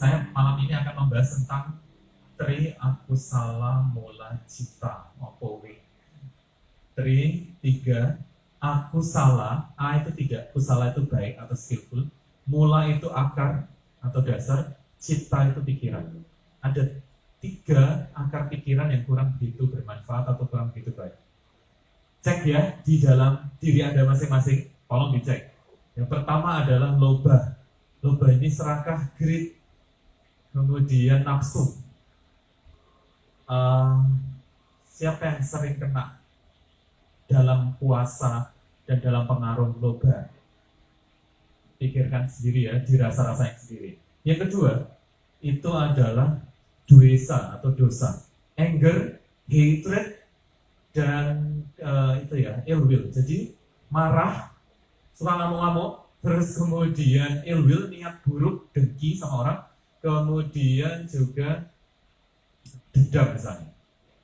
Saya malam ini akan membahas tentang Tri Akusala Mula Cita Opowe. Tri, 3, Akusala, A itu 3, Kusala itu baik atau skillful, Mula itu akar atau dasar, Cita itu pikiran. Ada 3 akar pikiran yang kurang begitu bermanfaat atau kurang begitu baik. Cek ya di dalam diri Anda masing-masing, tolong dicek. Yang pertama adalah loba. Loba ini serakah, greed, kemudian nafsu. Siapa yang sering kena dalam puasa dan dalam pengaruh loba? Pikirkan sendiri ya, dirasa-rasain sendiri. Yang kedua, itu adalah dosa atau dosa. Anger, hatred, dan itu ya, ill will. Jadi marah, suka ngamuk-ngamuk, terus kemudian ill will, niat buruk, dengki sama orang, kemudian juga dendam misalnya.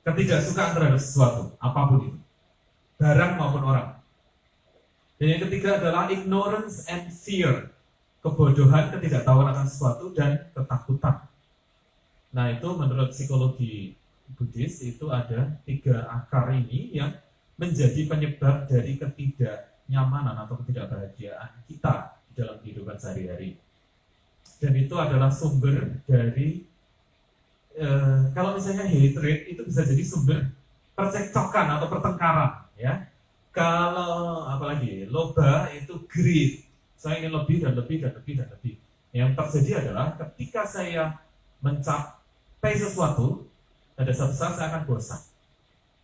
Ketidaksukaan terhadap sesuatu, apapun itu, barang maupun orang. Dan yang ketiga adalah ignorance and fear, kebodohan, ketidaktahuan akan sesuatu, dan ketakutan. Nah itu menurut psikologi Buddhis itu ada 3 akar ini yang menjadi penyebab dari ketidaknyamanan atau ketidakbahagiaan kita dalam kehidupan sehari-hari. Dan itu adalah sumber dari kalau misalnya hatred itu bisa jadi sumber percekcokan atau pertengkaran, ya. Kalau apalagi loba itu greed, saya ingin lebih dan lebih dan lebih dan lebih. Yang terjadi adalah ketika saya mencapai sesuatu, pada satu saat saya akan bosan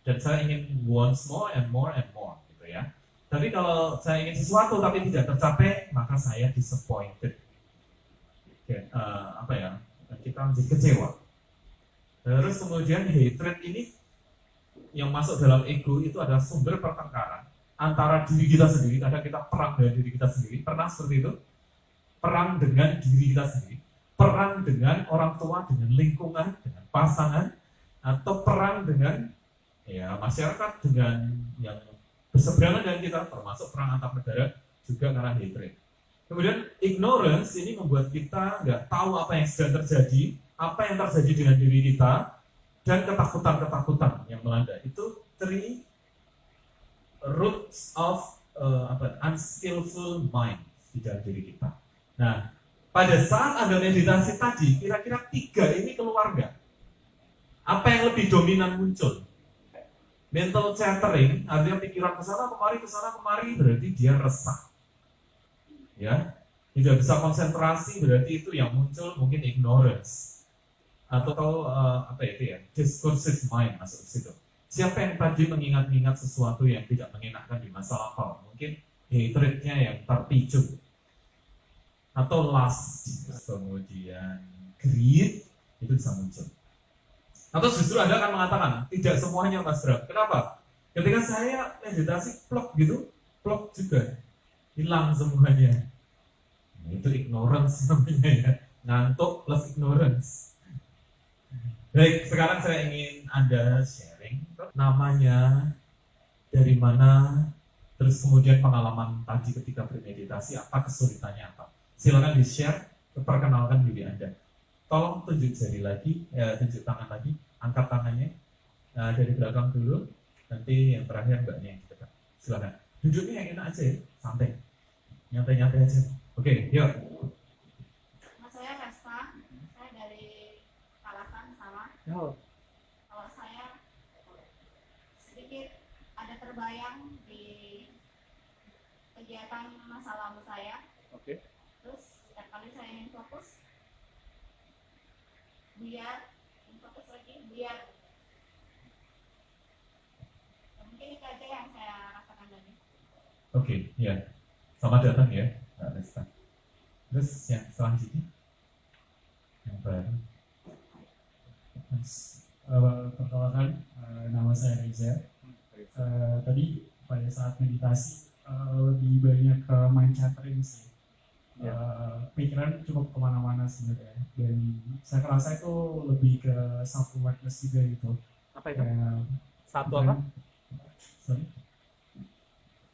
dan saya ingin once more and more and more, gitu ya. Tapi kalau saya ingin sesuatu tapi tidak tercapai, maka saya disappointed. Kita menjadi kecewa. Terus kemudian hatred ini yang masuk dalam ego itu adalah sumber pertengkaran antara diri kita sendiri. Kadang kita perang dengan diri kita sendiri. Pernah seperti itu? Perang dengan diri kita sendiri, perang dengan orang tua, dengan lingkungan, dengan pasangan, atau perang dengan ya masyarakat, dengan yang berseberangan dengan kita, termasuk perang antar negara juga karena hatred. Kemudian ignorance ini membuat kita nggak tahu apa yang sedang terjadi, apa yang terjadi dengan diri kita, dan ketakutan-ketakutan yang melanda. Itu 3 roots of unskillful mind di dalam diri kita. Nah, pada saat Anda meditasi tadi, kira-kira 3 ini keluar nggak? Apa yang lebih dominan muncul? Mental chattering, artinya pikiran kesana kemari, berarti dia resah. Ya, tidak bisa konsentrasi, berarti itu yang muncul mungkin ignorance. Atau discursive mind masuk ke situ. Siapa yang tadi mengingat-ingat sesuatu yang tidak mengenakan di masa lampau, mungkin hatrednya yang terpicu, atau lust, kemudian greed itu bisa muncul. Atau justru Anda akan mengatakan tidak semuanya Mas Bram. Kenapa? Ketika saya meditasi plok juga hilang semuanya. Itu ignorance namanya ya, ngantuk plus ignorance. Baik, sekarang saya ingin Anda sharing namanya, dari mana, terus kemudian pengalaman tadi ketika bermeditasi, apa kesulitannya apa. Silakan di-share, perkenalkan diri Anda. Tolong tunjuk jari lagi, tunjuk tangan lagi, angkat tangannya dari belakang dulu, nanti yang terakhir mbaknya yang di depan. Silakan. Duduknya yang enak aja ya, santai, nyantai-nyantai aja. Oke, yuk. Saya Resta, saya dari Kalasan sama. Oh. Kalau saya sedikit ada terbayang di kegiatan masa lalu saya. Oke. Terus setiap kali saya ingin fokus, biar mungkin itu aja yang saya rasakan tadi. Oke, ya. Selamat datang ya, Mbak Resta. Terus yang selanjutnya, yang baru. Perkenalkan, nama saya Reza. Tadi pada saat meditasi lebih banyak ke mind chattering sih. Pikiran cukup kemana-mana sebenarnya, dan saya kerasa itu lebih ke self awareness juga gitu. Apa itu? Satu apa? Sorry.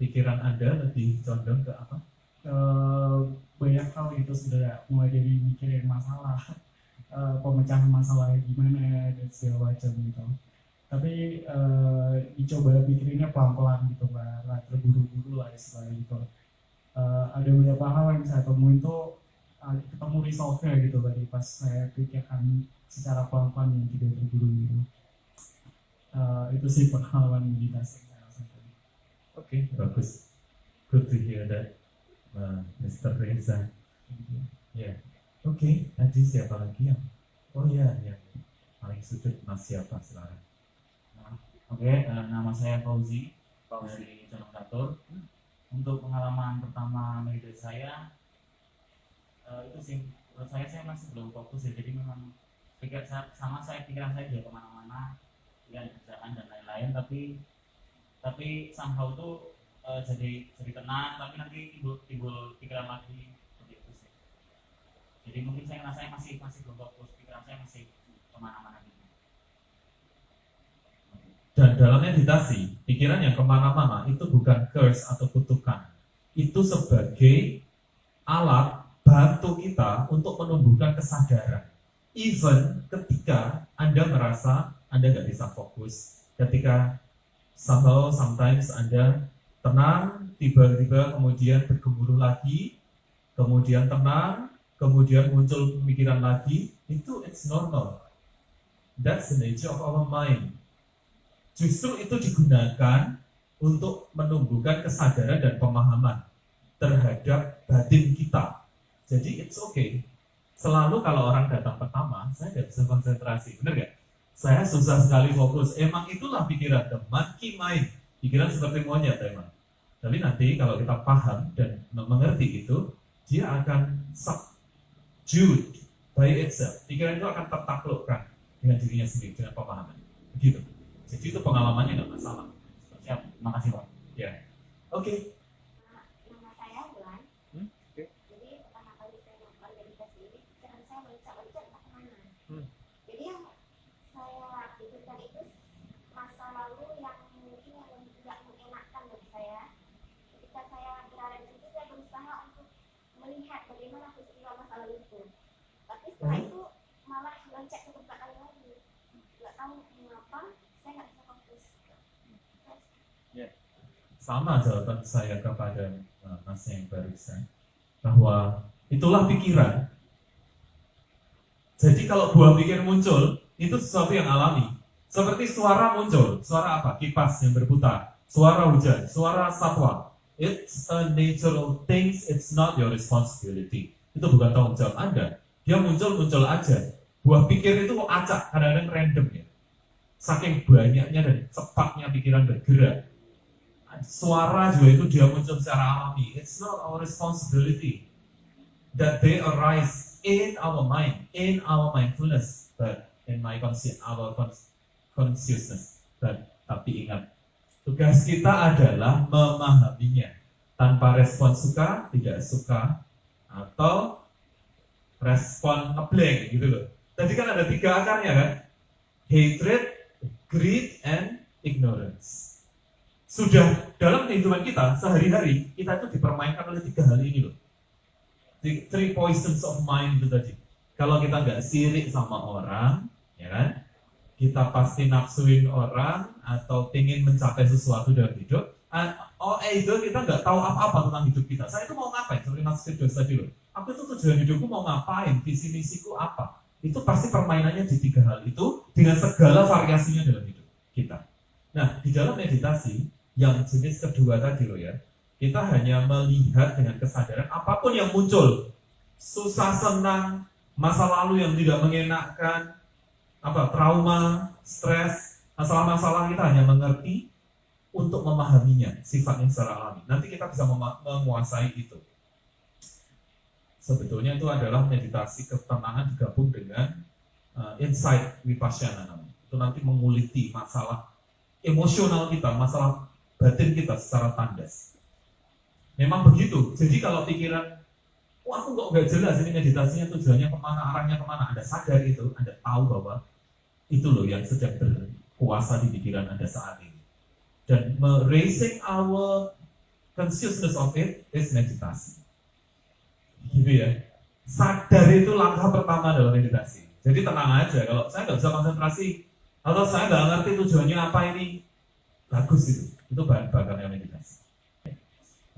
Pikiran Anda lebih condong ke apa? eh, banyak hal gitu, sudah mulai dari mikirin masalah, pemecahan masalahnya gimana dan segala macam gitu. Tapi dicoba pikirinnya pelan-pelan gitu, nggak terburu-buru lah istilahnya gitu. Ada beberapa hal yang saya temuin tuh ketemu resolve-nya gitu tadi pas saya pikirkan secara pelan-pelan yang tidak terburu gitu. Itu sih pengalaman meditasi yang saya rasakan. Oke, bagus. Good to hear that, Mr. Reza. Ya, oke. Tadi siapa lagi yang? Oh ya, yang paling sudut Mas siapa sekarang? Nama saya Fauzi dari Condong Catur. Untuk pengalaman pertama meditasi saya, itu sih menurut saya masih belum fokus ya. Jadi memang pikiran saya juga kemana-mana, pikiran kerjaan dan lain-lain. Tapi somehow tuh jadi tenang. Tapi nanti timbul pikiran lagi seperti itu sih. Jadi mungkin saya ngerasa masih belum fokus, pikiran saya masih kemana-mana gitu. Dan dalam meditasi, pikiran yang kemana-mana itu bukan curse atau kutukan. Itu sebagai alat bantu kita untuk menumbuhkan kesadaran. Even ketika Anda merasa Anda nggak bisa fokus, ketika sometimes Anda tenang, tiba-tiba kemudian bergemuruh lagi, kemudian tenang, kemudian muncul pemikiran lagi, itu it's normal. That's the nature of our mind. Justru itu digunakan untuk menumbuhkan kesadaran dan pemahaman terhadap batin kita. Jadi it's okay. Selalu kalau orang datang pertama, saya nggak bisa konsentrasi, bener nggak? Saya susah sekali fokus. Emang itulah pikiran, the monkey mind. Pikiran seperti monyet emang. Tapi nanti kalau kita paham dan mengerti itu, dia akan subdued by itself. Pikiran itu akan tertaklukkan dengan dirinya sendiri, dengan pemahaman. Begitu. Jadi itu pengalamannya nggak masalah. Siap, makasih Pak. Ya, oke. Nama saya Bulan. Oke. Jadi pertama kali saya melakukan meditasi ini, pikiran saya mencak-mencak entah kemana. Jadi yang saya pikirkan itu masa lalu yang mungkin yang tidak mengenakan bagi saya. Ketika saya berada di situ, saya berusaha untuk melihat bagaimana peristiwa masa lalu itu. Tapi setelah itu malah loncat ke tempat lain lagi. Nggak tahu mengapa saya nggak bisa fokus. Sama jawaban saya kepada Mas yang barusan, bahwa itulah pikiran. Jadi kalau buah pikir muncul, itu sesuatu yang alami. Seperti suara muncul, suara apa? Kipas yang berputar, suara hujan, suara satwa. It's a natural things, it's not your responsibility. Itu bukan tanggung jawab Anda. Dia muncul aja. Buah pikir itu acak, kadang-kadang random ya. Saking banyaknya dan cepatnya pikiran bergerak. Suara juga itu dia muncul secara alami. It's not our responsibility that they arise in our mind, in our mindfulness, but in our consciousness. Tapi ingat, tugas kita adalah memahaminya tanpa respon suka, tidak suka, atau respon ngeblank gitu loh. Tadi kan ada 3 akarnya kan? Hatred, greed, and ignorance. Sudah dalam kehidupan kita sehari-hari, kita itu dipermainkan oleh 3 hal ini loh. The 3 poisons of mind itu tadi. Kalau kita nggak sirik sama orang, ya kan, kita pasti nafsuin orang atau ingin mencapai sesuatu dalam hidup. Itu kita nggak tahu apa-apa tentang hidup kita. Saya itu mau ngapain? Seperti Mas Firdaus tadi loh. Aku itu tujuan hidupku mau ngapain? Visi misiku apa? Itu pasti permainannya di 3 hal itu dengan segala variasinya dalam hidup kita. Nah, di dalam meditasi yang jenis kedua tadi loh ya, kita hanya melihat dengan kesadaran apapun yang muncul, susah, senang, masa lalu yang tidak mengenakan, trauma, stres, masalah-masalah, kita hanya mengerti untuk memahaminya, sifatnya secara alami. Nanti kita bisa menguasai itu. Sebetulnya itu adalah meditasi ketenangan digabung dengan insight vipassana namanya. Itu nanti menguliti masalah emosional kita, masalah batin kita secara tandas. Memang begitu. Jadi kalau pikiran, aku kok nggak jelas ini meditasinya tujuannya kemana, arahnya kemana, Anda sadar itu, Anda tahu bahwa itu loh yang sedang berkuasa di pikiran Anda saat ini. Dan raising our consciousness of it is meditasi. Gitu ya. Sadar itu langkah pertama dalam meditasi. Jadi tenang aja, kalau saya nggak bisa konsentrasi atau saya nggak ngerti tujuannya apa ini, bagus itu bahan bakarnya meditasi.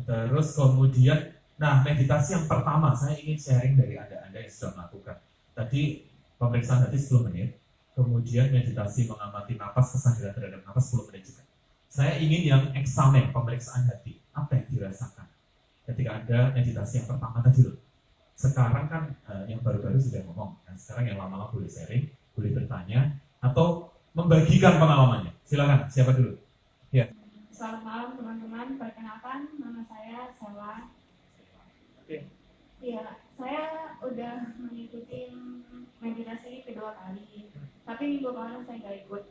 Terus kemudian, nah meditasi yang pertama saya ingin sharing dari anda yang sudah melakukan. Tadi pemeriksaan hati 10 menit, kemudian meditasi mengamati napas, kesadaran terhadap napas 10 menit juga. Saya ingin yang eksamen pemeriksaan hati, apa yang dirasakan ketika Anda meditasi yang pertama tadi loh. Sekarang kan yang baru-baru sudah ngomong, nah, sekarang yang lama-lama boleh sharing, boleh bertanya, atau membagikan pengalamannya. Silakan, siapa dulu? Ya. Selamat malam teman-teman, perkenalkan nama saya Sela. Oke. Iya, saya udah mengikuti meditasi kedua kali, tapi minggu kemarin saya nggak ikut.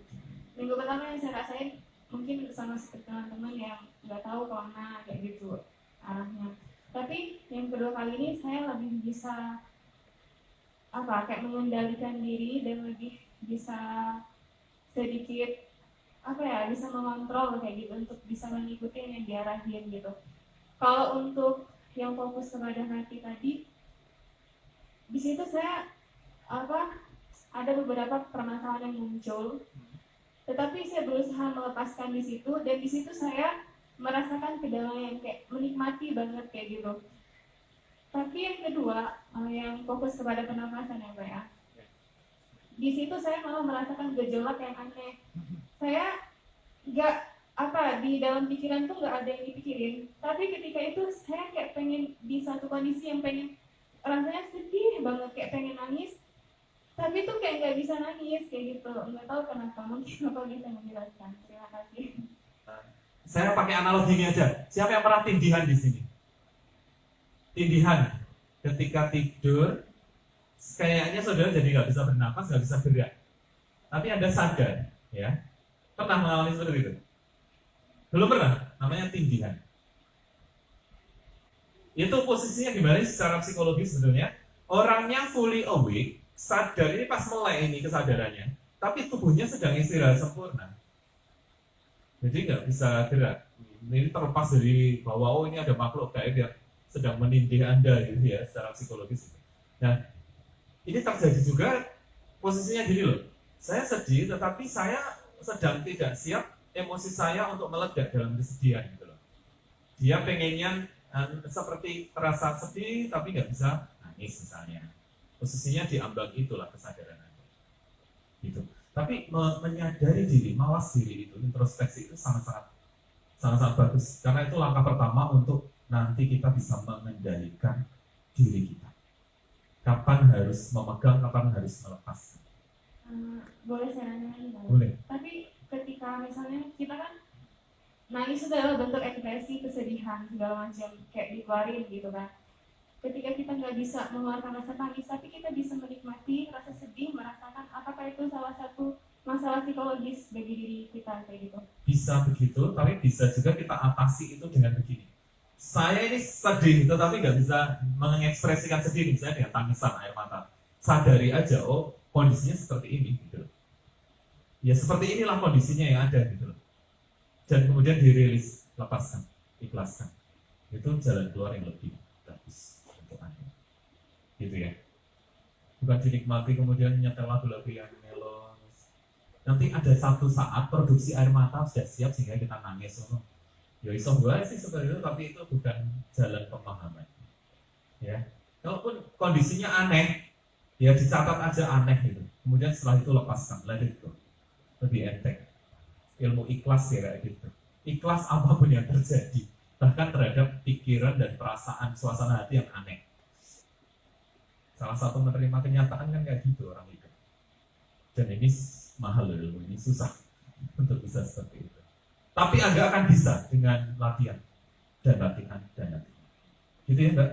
Minggu pertama yang saya rasain mungkin sama seperti teman-teman yang nggak tahu kemana kayak gitu arahnya. Tapi yang kedua kali ini saya lebih bisa kayak mengendalikan diri dan lebih bisa sedikit bisa mengontrol kayak gitu untuk bisa mengikuti yang diarahin gitu. Kalau untuk yang fokus kepada hati tadi, di situ saya ada beberapa permasalahan yang muncul, tetapi saya berusaha melepaskan di situ, dan di situ saya merasakan kedamaian, kayak menikmati banget kayak gitu. Tapi yang kedua, yang fokus kepada pernapasan ya Pak ya, di situ saya malah merasakan gejolak yang aneh. Saya nggak di dalam pikiran tuh nggak ada yang dipikirin, tapi ketika itu saya kayak pengen di satu kondisi yang pengen rasanya sedih banget, kayak pengen nangis, tapi tuh kayak nggak bisa nangis kayak gitu. Nggak tahu kenapa, mungkin Bapak bisa menjelaskan. Terima kasih. Saya pakai analogi ini aja. Siapa yang pernah tindihan di sini? Tindihan ketika tidur, kayaknya saudara jadi nggak bisa bernapas, nggak bisa gerak. Tapi Anda sadar, ya, pernah mengalami seperti itu? Belum pernah, namanya tindihan. Itu posisinya gimana secara psikologis sebetulnya? Orangnya fully awake, sadar ini pas mulai ini kesadarannya, tapi tubuhnya sedang istirahat sempurna. Jadi nggak bisa gerak. Ini terlepas dari bahwa ini ada makhluk gaib yang sedang menindih Anda gitu ya, secara psikologis. Nah, ini terjadi juga posisinya gini loh. Saya sedih, tetapi saya sedang tidak siap emosi saya untuk meledak dalam kesedihan gitu loh. Dia pengennya seperti terasa sedih tapi nggak bisa nangis misalnya. Posisinya diambang itulah kesadaran Anda. Gitu. Tapi menyadari diri, mawas diri itu, introspeksi itu sangat-sangat bagus. Karena itu langkah pertama untuk nanti kita bisa mengendalikan diri kita. Kapan harus memegang, kapan harus melepas. Boleh saya nanya lagi? Boleh. Tapi ketika misalnya kita kan nangis itu adalah bentuk ekspresi kesedihan segala macam kayak dikeluarin gitu kan. Ketika kita nggak bisa mengeluarkan rasa tangis, tapi kita bisa menikmati rasa sedih, merasakan apakah itu salah satu masalah psikologis bagi diri kita kayak gitu? Bisa begitu, tapi bisa juga kita atasi itu dengan begini. Saya ini sedih, tetapi nggak bisa mengekspresikan sedih misalnya dengan tangisan air mata. Sadari aja, oh kondisinya seperti ini gitu. Ya seperti inilah kondisinya yang ada gitu loh. Dan kemudian dirilis, lepaskan, ikhlaskan. Itu jalan keluar yang lebih bagus untuk Anda. Gitu ya. Bukan dinikmati kemudian nyetel lagu-lagu yang melo. Nanti ada satu saat produksi air mata sudah siap sehingga kita nangis. Ya iso gue sih seperti itu, tapi itu bukan jalan pemahaman. Ya. Kalaupun kondisinya aneh, ya dicatat aja aneh gitu. Kemudian setelah itu lepaskan, let it go. Lebih enteng. Ilmu ikhlas ya kayak gitu. Ikhlas apapun yang terjadi, bahkan terhadap pikiran dan perasaan suasana hati yang aneh. Salah satu menerima kenyataan kan kayak gitu orang itu. Dan ini mahal loh ilmu, ini susah untuk bisa seperti itu. Tapi Anda akan bisa dengan latihan dan latihan dan latihan. Gitu ya Mbak?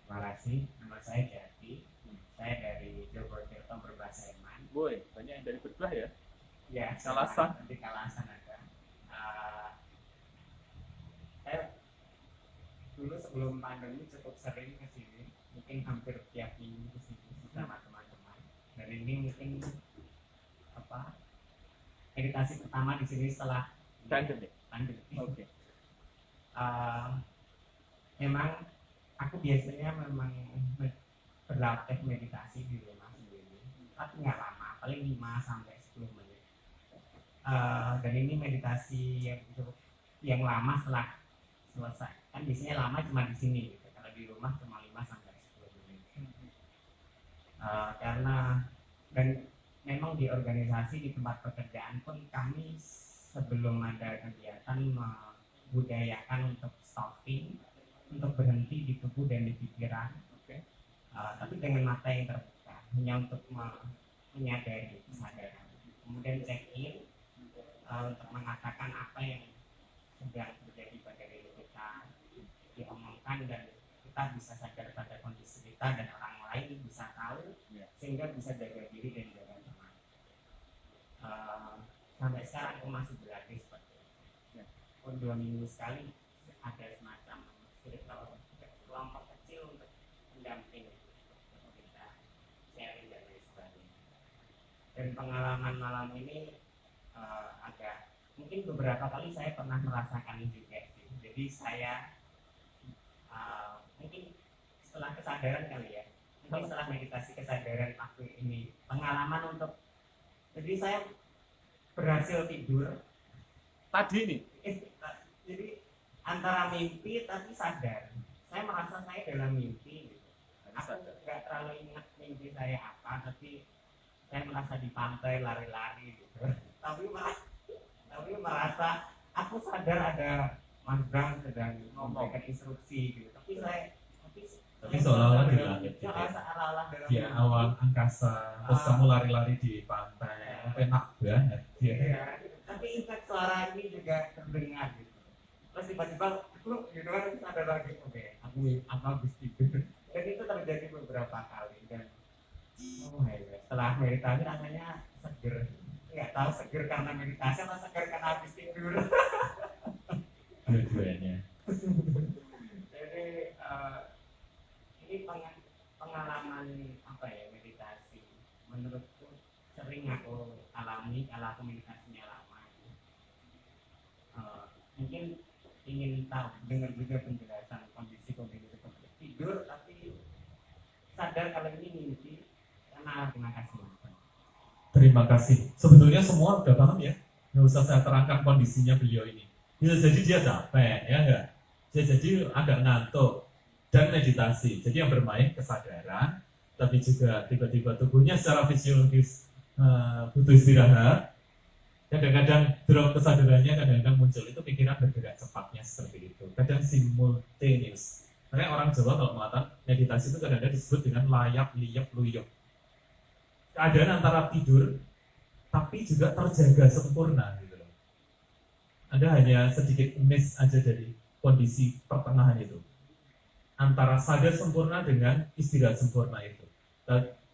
Terima kasih. Nama saya Jati. Saya dari Jogotirto berbahasa Eman. Boy, banyak yang dari Berkah ya? Ya, Kalasan. Nanti Kalasan ada. Saya dulu sebelum pandemi cukup sering ke sini. Mungkin hampir tiap minggu ke sini bersama teman-teman. Dan ini mungkin meditasi pertama di sini setelah pandemi. Oke. Memang aku biasanya memang berlatih meditasi di rumah sendiri, tapi nggak lama, paling 5 sampai 10 menit. Dan ini meditasi yang lama setelah selesai. Kan biasanya lama cuma di sini gitu. Kalau di rumah cuma 5 sampai 10 menit. Karena dan memang di organisasi, di tempat pekerjaan pun kami sebelum ada kegiatan membudayakan untuk stopping, untuk berhenti di tubuh dan di pikiran, tapi dengan mata yang terbuka, hanya untuk menyadari kesadaran, kemudian check in untuk mengatakan apa yang sedang terjadi pada diri kita, diomongkan, dan kita bisa sadar pada kondisi kita dan orang lain bisa tahu, sehingga bisa jaga diri dan jaga teman. Sampai sekarang aku masih berlatih seperti itu. 2 minggu sekali ada semacam kelompok kecil untuk mendampingi kita, sharing dan lain sebagainya. Dan pengalaman malam ini agak mungkin beberapa kali saya pernah merasakan juga. Jadi saya mungkin setelah kesadaran kali ya, mungkin setelah meditasi kesadaran aku ini pengalaman untuk, jadi saya berhasil tidur Tadi nih, jadi antara mimpi tapi sadar. Saya merasa saya dalam mimpi gitu. Aku nggak terlalu ingat mimpi saya apa, tapi saya merasa di pantai lari-lari gitu. tapi merasa aku sadar ada Mas Bram sedang memberikan instruksi gitu. Tapi seolah-olah di langit gitu ya. seolah-olah dalam Di awal angkasa, terus kamu lari-lari di pantai, enak banget. Iya, tapi impact suara ini juga terdengar gitu. Terus tiba-tiba aku gitu kan ada lagi, oke, aku habis tidur. Dan itu terjadi beberapa kali dan setelah meditasi rasanya seger. Nggak tahu seger karena meditasi atau seger karena habis tidur. Dua-duanya. Jadi ini pengalaman apa ya, meditasi. Menurutku sering aku alami kalau aku meditasinya lama. Mungkin ingin tahu, dengar juga penjelasan kondisi-kondisi seperti tidur tapi sadar kalau ini mimpi. Terima kasih. Terima kasih. Sebetulnya semua udah paham ya. Nggak usah saya terangkan kondisinya beliau ini. Bisa jadi dia capek, ya enggak? Bisa jadi agak ngantuk dan meditasi. Jadi yang bermain kesadaran, tapi juga tiba-tiba tubuhnya secara fisiologis butuh istirahat. Kadang-kadang drop kesadarannya, kadang-kadang muncul itu pikiran bergerak cepatnya seperti itu. Kadang simultaneous. Makanya orang Jawa kalau mengatakan meditasi itu kadang-kadang disebut dengan layap, liyap, luyup. Keadaan antara tidur tapi juga terjaga sempurna gitu loh. Anda hanya sedikit miss aja dari kondisi pertengahan itu antara sadar sempurna dengan istirahat sempurna itu.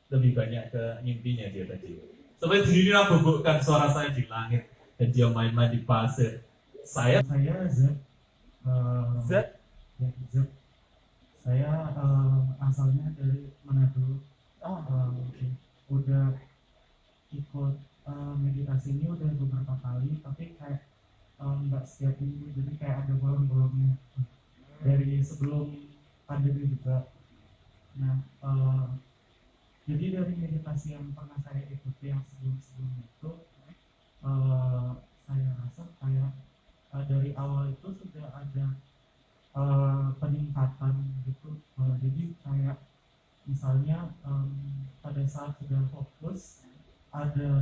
Lebih banyak ke mimpinya dia tadi. Sampai dirinya bubukkan suara saya di langit dan dia main-main di pasir. Saya Z. Z. Ya, Z. Saya asalnya dari Manado. Udah ikut meditasi ini udah beberapa kali, tapi kayak nggak setiap minggu, jadi kayak ada bolong-bolongnya dari sebelum pandemi juga. Nah, jadi dari meditasi yang pernah saya ikuti yang sebelum-sebelum itu, saya rasa kayak dari awal itu sudah ada peningkatan gitu. Jadi kayak misalnya pada saat sudah fokus ada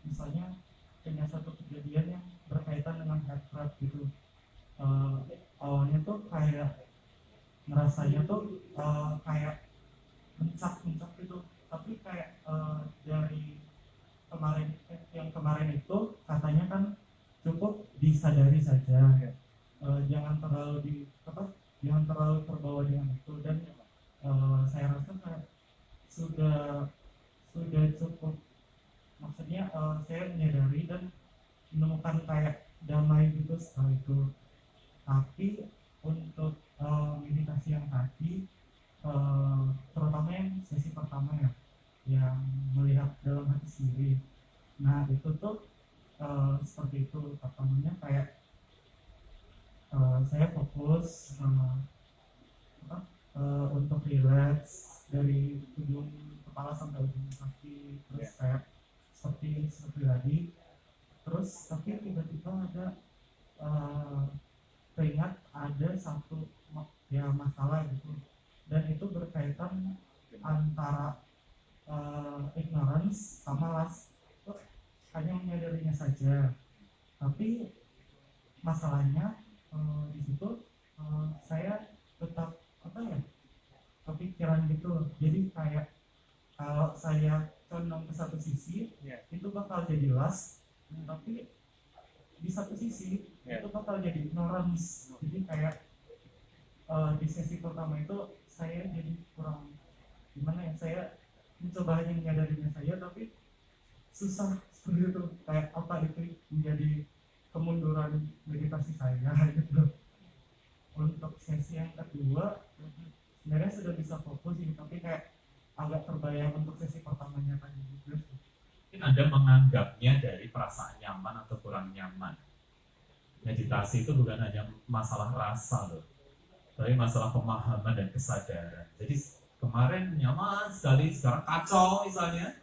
misalnya punya satu kejadian yang berkaitan dengan heart rate gitu. Awalnya tuh kayak ngerasanya tuh kayak mencak gitu, tapi kayak dari kemarin itu katanya kan cukup disadari saja, jangan terlalu terbawa dengan itu. Dan saya rasa kayak sudah cukup, maksudnya saya menyadari dan menemukan kayak damai gitu setelah itu. Tapi untuk meditasi yang tadi, terutama yang sesi pertama ya, yang melihat dalam hati sendiri, nah itu tuh seperti itu. Pertamanya kayak saya fokus untuk relax dari ujung kepala sampai ujung kaki, terus kayak seperti tadi. Terus tapi tiba-tiba ada teringat ada satu ya masalah gitu, dan itu berkaitan antara ignorance sama last, hanya menyadarinya saja. Tapi masalahnya di situ saya tetap kepikiran gitu. Jadi kayak kalau saya condong ke satu sisi itu bakal jadi last, tapi di satu sisi itu bakal jadi ignorance. Jadi kayak di sesi pertama itu saya jadi kurang gimana ya, saya mencoba hanya menyadarinya saja tapi susah seperti itu, kayak apa itu menjadi kemunduran meditasi saya gitu. Untuk sesi yang kedua sebenarnya sudah bisa fokus sih, tapi kayak agak terbayang untuk sesi pertamanya tadi juga. Mungkin Anda menganggapnya dari perasaan nyaman atau kurang nyaman. Meditasi itu bukan hanya masalah rasa loh, tapi masalah pemahaman dan kesadaran. Jadi kemarin nyaman sekali, sekarang kacau misalnya,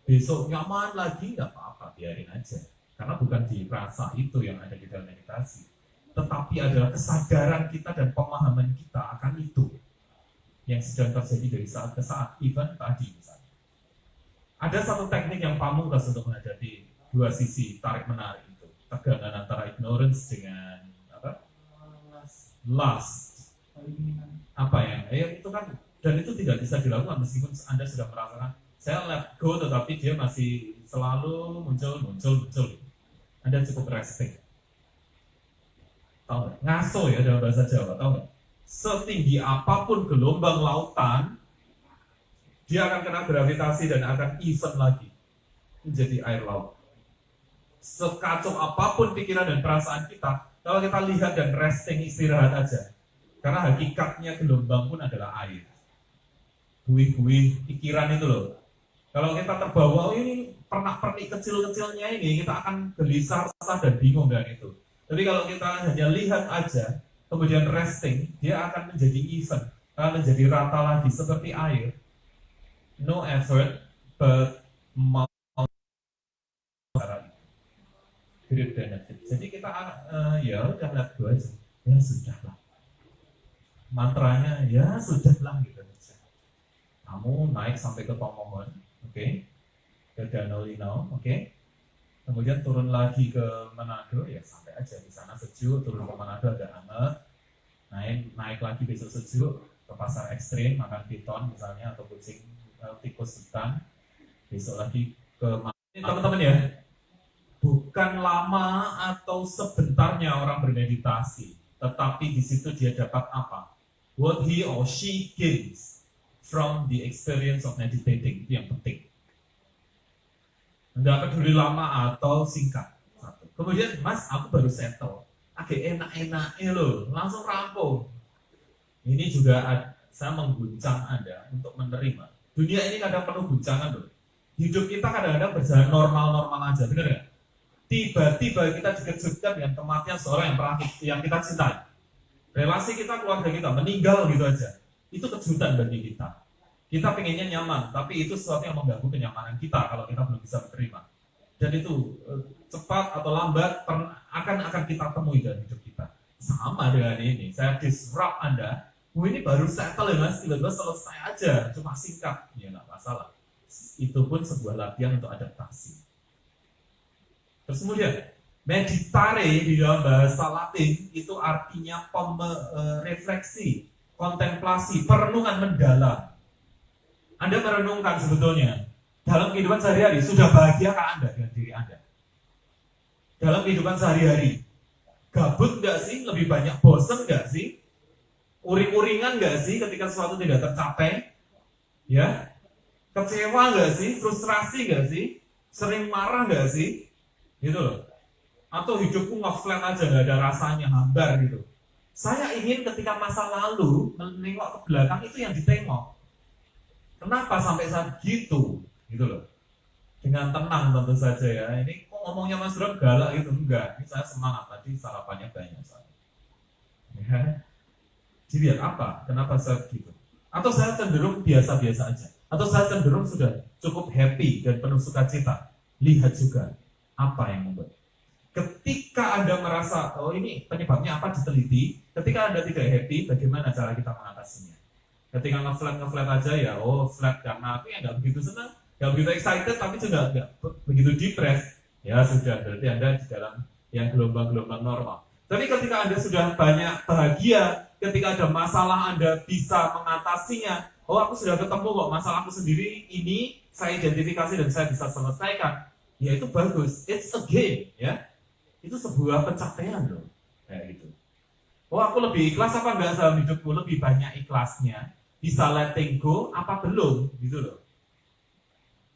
besok nyaman lagi, nggak apa-apa, biarin aja. Karena bukan di rasa itu yang ada di dalam meditasi, tetapi adalah kesadaran kita dan pemahaman kita akan itu yang sedang terjadi dari saat ke saat, even tadi misalnya. Ada satu teknik yang pamungkas untuk menghadapi dua sisi tarik-menarik itu, tegangan antara ignorance dengan lust. Apa ya itu kan, dan itu tidak bisa dilakukan meskipun Anda sudah merasakan saya let go, tetapi dia masih selalu muncul. Anda cukup resting. Tahu nggak? Ngaso ya dalam bahasa Jawa, tahu nggak? Setinggi apapun gelombang lautan, dia akan kena gravitasi dan akan even lagi menjadi air laut. Sekacau apapun pikiran dan perasaan kita, kalau kita lihat dan resting, istirahat aja. Karena hakikatnya gelombang pun adalah air. Buih-buih pikiran itu loh. Kalau kita terbawa, ini pernak-pernik kecil-kecilnya ini, kita akan gelisah, resah, dan bingung dengan itu. Tapi kalau kita hanya lihat aja, kemudian resting, dia akan menjadi even, akan menjadi rata lagi seperti air. No effort, but great benefit. Jadi kita ya udah let go aja, ya sudahlah. Mantranya ya sudahlah gitu aja. Kamu naik sampai ke Tomohon, oke? Ke Danau Linau, oke? Kemudian turun lagi ke Manado, ya sampai aja di sana sejuk. Turun ke Manado agak hangat. Naik lagi besok sejuk ke pasar ekstrim, makan piton misalnya atau kucing tikus hutan. Besok lagi ke teman-teman ya. Bukan lama atau sebentarnya orang bermeditasi, tetapi di situ dia dapat apa? What he or she gains from the experience of meditating, itu yang penting. Enggak peduli lama atau singkat. Satu. Kemudian, Mas, aku baru settle. Agak enak-enaknya loh, langsung rampung. Ini juga saya mengguncang Anda untuk menerima. Dunia ini kadang penuh guncangan loh. Hidup kita kadang-kadang berjalan normal-normal aja, bener nggak? Tiba-tiba kita dikejutkan dengan kematian seorang yang kita cintai. Relasi kita, keluarga kita meninggal gitu aja. Itu kejutan bagi kita. Kita pengennya nyaman, tapi itu sesuatu yang mengganggu kenyamanan kita kalau kita belum bisa menerima. Dan itu cepat atau lambat akan kita temui dalam hidup kita. Sama dengan ini, saya disrupt Anda. Ini baru settle ya Mas, tiba-tiba selesai aja, cuma singkat. Ya nggak masalah. Itu pun sebuah latihan untuk adaptasi. Terus kemudian, meditare di dalam bahasa Latin itu artinya refleksi, kontemplasi, perenungan mendalam. Anda merenungkan sebetulnya dalam kehidupan sehari-hari, sudah bahagiakah Anda dengan diri Anda? Dalam kehidupan sehari-hari, gabut nggak sih? Lebih banyak bosan nggak sih? Uring-uringan nggak sih ketika sesuatu tidak tercapai? Ya, kecewa nggak sih? Frustrasi nggak sih? Sering marah nggak sih? Gitu loh. Atau hidupku nge-flat aja, nggak ada rasanya, hambar gitu. Saya ingin ketika masa lalu menengok ke belakang itu yang ditengok. Kenapa sampai saat gitu? Gitu loh. Dengan tenang tentu saja ya. Ini kok ngomongnya Mas Bro galak gitu? Enggak, ini saya semangat, tadi sarapannya banyak soalnya. Ya. Dilihat apa? Kenapa saya gitu? Atau saya cenderung biasa-biasa aja? Atau saya cenderung sudah cukup happy dan penuh sukacita? Lihat juga apa yang membuat. Ketika Anda merasa, oh ini penyebabnya apa diteliti, ketika Anda tidak happy, bagaimana cara kita mengatasinya? Ketika nge-flat aja ya, oh flat karena aku ya nggak begitu senang, nggak begitu excited, tapi juga nggak begitu depressed. Ya sudah, berarti Anda di dalam yang gelombang-gelombang normal. Tapi ketika Anda sudah banyak bahagia, ketika ada masalah Anda bisa mengatasinya, oh aku sudah ketemu kok masalahku sendiri, ini saya identifikasi dan saya bisa selesaikan, ya itu bagus, it's a game, ya. Itu sebuah pencapaian loh, kayak gitu. Oh aku lebih ikhlas apa enggak dalam hidupku, lebih banyak ikhlasnya, bisa letting go apa belum, gitu loh.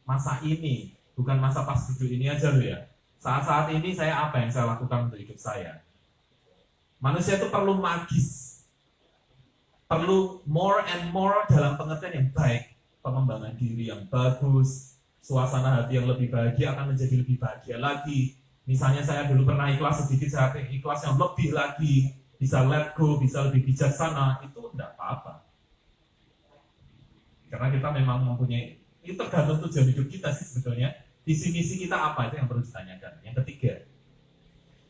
Masa ini, bukan masa pas duduk ini aja loh ya. Saat-saat ini saya apa yang saya lakukan untuk hidup saya. Manusia itu perlu magis, perlu more and more dalam pengertian yang baik, pengembangan diri yang bagus, suasana hati yang lebih bahagia akan menjadi lebih bahagia lagi. Misalnya saya dulu pernah ikhlas sedikit, saya ikhlas yang lebih lagi, bisa let go, bisa lebih bijaksana, itu enggak apa-apa. Karena kita memang mempunyai, itu tergantung tujuan hidup kita sih sebetulnya. Visi misi kita apa, itu yang perlu ditanyakan. Yang ketiga,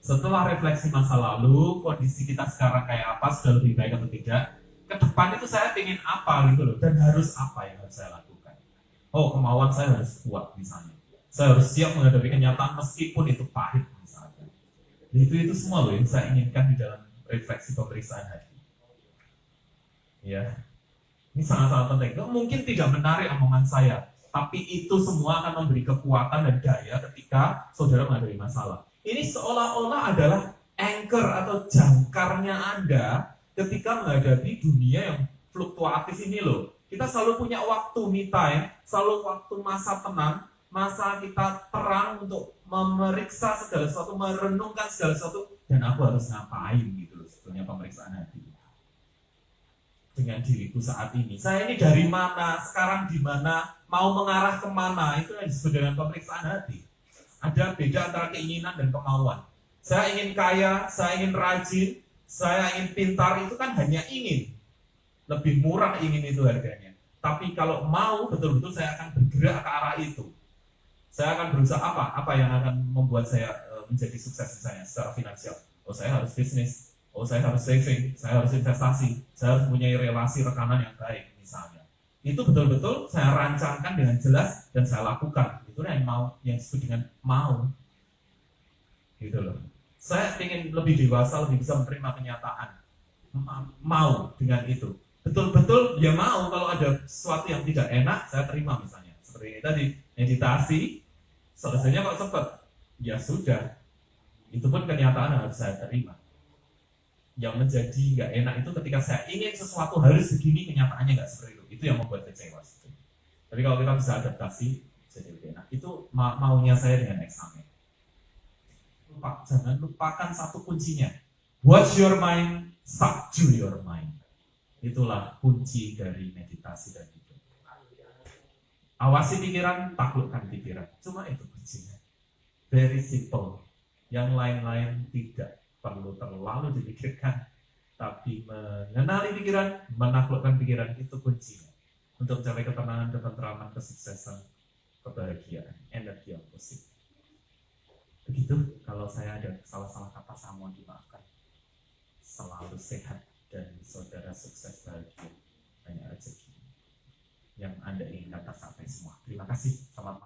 setelah refleksi masa lalu, kondisi kita sekarang kayak apa, sudah lebih baik atau tidak, ke depan itu saya ingin apa gitu loh, dan harus apa yang harus saya lakukan. Oh, kemauan saya harus kuat misalnya. Saya harus siap menghadapi kenyataan meskipun itu pahit misalnya. Itu semua loh yang saya inginkan di dalam refleksi pemeriksaan hati. Ya, ini sangat-sangat penting. Mungkin tidak menarik omongan saya, tapi itu semua akan memberi kekuatan dan daya ketika saudara menghadapi masalah. Ini seolah-olah adalah anchor atau jangkarnya Anda ketika menghadapi dunia yang fluktuatif ini loh. Kita selalu punya waktu me time, selalu waktu masa tenang, masa kita terang untuk memeriksa segala sesuatu, merenungkan segala sesuatu, dan aku harus ngapain gitu loh sebetulnya pemeriksaan hati dengan diriku saat ini. Saya ini dari mana, sekarang di mana, mau mengarah kemana, itu yang disebut dengan pemeriksaan hati. Ada beda antara keinginan dan kemauan. Saya ingin kaya, saya ingin rajin, saya ingin pintar, itu kan hanya ingin. Lebih murah ingin itu harganya. Tapi kalau mau, betul-betul saya akan bergerak ke arah itu. Saya akan berusaha apa? Apa yang akan membuat saya menjadi sukses misalnya secara finansial? Oh saya harus bisnis, oh saya harus saving, saya harus investasi, saya harus mempunyai relasi rekanan yang baik misalnya. Itu betul-betul saya rancangkan dengan jelas dan saya lakukan. Itu yang mau, yang disebut dengan mau. Gitu loh. Saya ingin lebih dewasa, lebih bisa menerima kenyataan. Mau dengan itu. Betul-betul ya mau kalau ada sesuatu yang tidak enak, saya terima misalnya. Seperti ini tadi, meditasi, selesainya kok cepat. Ya sudah, itu pun kenyataan yang harus saya terima. Yang menjadi nggak enak itu ketika saya ingin sesuatu harus begini, kenyataannya nggak seperti itu. Itu yang membuat kecewa. Tapi kalau kita bisa adaptasi, jadi lebih enak. Itu maunya saya dengan eksamen. Jangan lupakan satu kuncinya. Watch your mind, subdue your mind. Itulah kunci dari meditasi dan hidup. Awasi pikiran, taklukkan pikiran. Cuma itu kuncinya. Very simple. Yang lain-lain tidak perlu terlalu dipikirkan. Tapi mengenali pikiran, menaklukkan pikiran, itu kuncinya. Untuk mencapai ketenangan, ketentraman, kesuksesan, kebahagiaan, energi yang positif. Begitu, kalau saya ada salah-salah kata, saya mohon dimaafkan. Selalu sehat dan saudara sukses, bahagia, banyak rezeki yang Anda inginkan sampai semua. Terima kasih. Selamat malam.